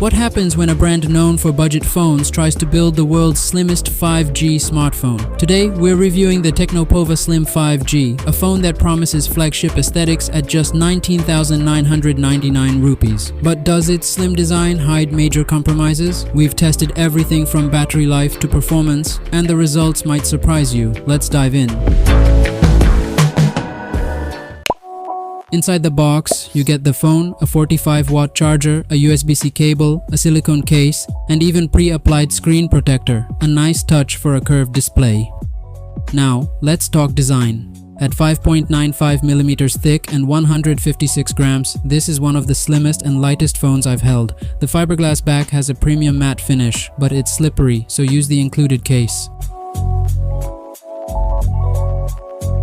What happens when a brand known for budget phones tries to build the world's slimmest 5G smartphone? Today, we're reviewing the Tecno Pova Slim 5G, a phone that promises flagship aesthetics at just 19,999 rupees. But does its slim design hide major compromises? We've tested everything from battery life to performance, and the results might surprise you. Let's dive in. Inside the box, you get the phone, a 45-watt charger, a USB-C cable, a silicone case, and even pre-applied screen protector, a nice touch for a curved display. Now, let's talk design. At 5.95mm thick and 156 grams, this is one of the slimmest and lightest phones I've held. The fiberglass back has a premium matte finish, but it's slippery, so use the included case.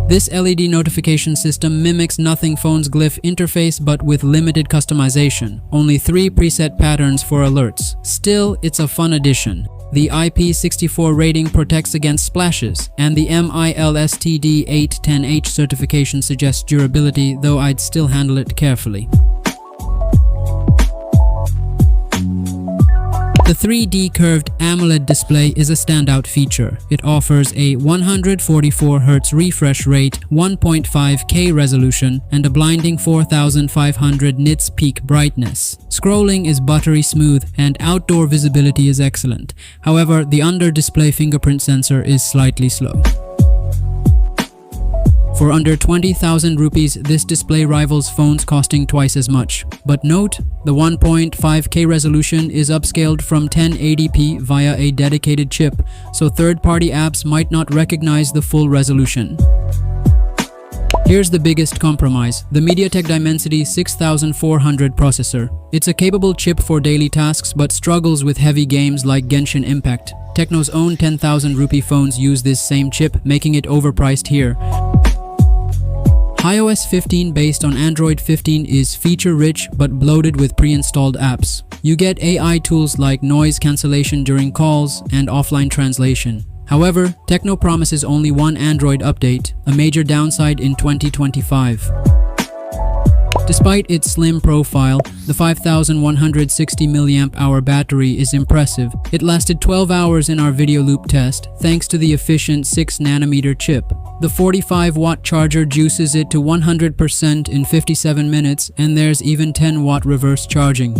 This LED notification system mimics Nothing Phone's glyph interface but with limited customization. Only 3 preset patterns for alerts. Still, it's a fun addition. The IP64 rating protects against splashes, and the MILSTD 810H certification suggests durability, though I'd still handle it carefully. The 3D Curved AMOLED display is a standout feature. It offers a 144Hz refresh rate, 1.5K resolution, and a blinding 4500 nits peak brightness. Scrolling is buttery smooth, and outdoor visibility is excellent. However, the under-display fingerprint sensor is slightly slow. For under 20,000 rupees, this display rivals phones costing twice as much. But note, the 1.5K resolution is upscaled from 1080p via a dedicated chip, so third-party apps might not recognize the full resolution. Here's the biggest compromise, the MediaTek Dimensity 6400 processor. It's a capable chip for daily tasks but struggles with heavy games like Genshin Impact. Tecno's own 10,000 rupee phones use this same chip, making it overpriced here. HiOS 15 based on Android 15 is feature-rich but bloated with pre-installed apps. You get AI tools like noise cancellation during calls and offline translation. However, Tecno promises only one Android update, a major downside in 2025. Despite its slim profile, the 5160 mAh battery is impressive. It lasted 12 hours in our video loop test, thanks to the efficient 6nm chip. The 45-watt charger juices it to 100% in 57 minutes, and there's even 10-watt reverse charging.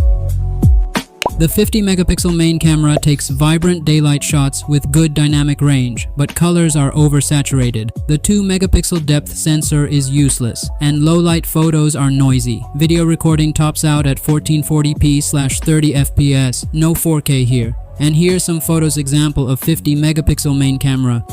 The 50-megapixel main camera takes vibrant daylight shots with good dynamic range, but colors are oversaturated. The 2-megapixel depth sensor is useless, and low-light photos are noisy. Video recording tops out at 1440p/30 fps, no 4K here. And here's some photos example of 50-megapixel main camera.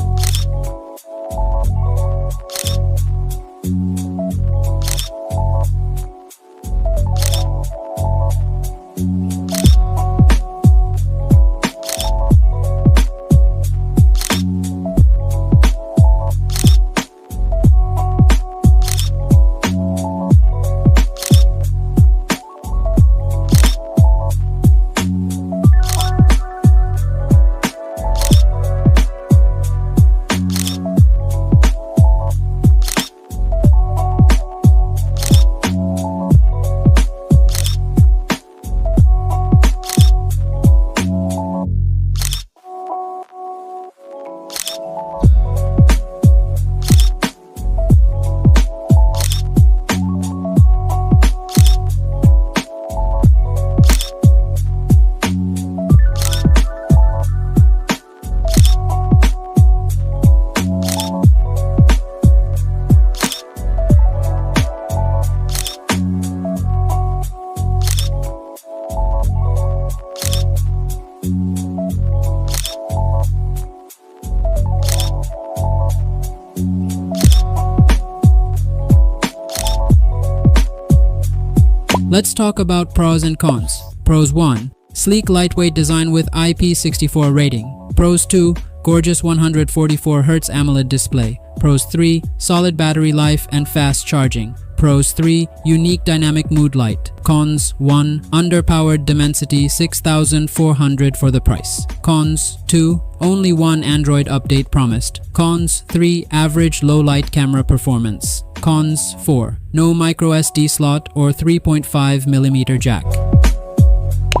Let's talk about pros and cons. Pros 1. Sleek lightweight design with IP64 rating. Pros 2. Gorgeous 144Hz AMOLED display. Pros 3. Solid battery life and fast charging. Pros 3. Unique dynamic mood light. Cons 1. Underpowered Dimensity 6400 for the price. Cons 2. Only one Android update promised. Cons 3. Average low light camera performance. Cons 4. No microSD slot or 3.5mm jack.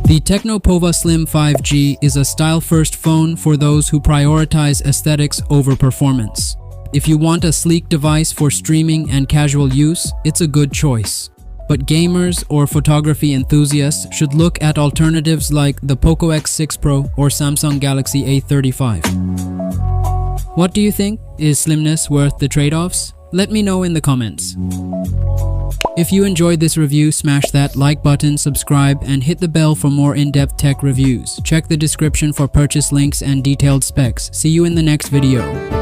The Tecno Pova Slim 5G is a style-first phone for those who prioritize aesthetics over performance. If you want a sleek device for streaming and casual use, it's a good choice. But gamers or photography enthusiasts should look at alternatives like the Poco X6 Pro or Samsung Galaxy A35. What do you think? Is slimness worth the trade-offs? Let me know in the comments. If you enjoyed this review, smash that like button, subscribe, and hit the bell for more in-depth tech reviews. Check the description for purchase links and detailed specs. See you in the next video.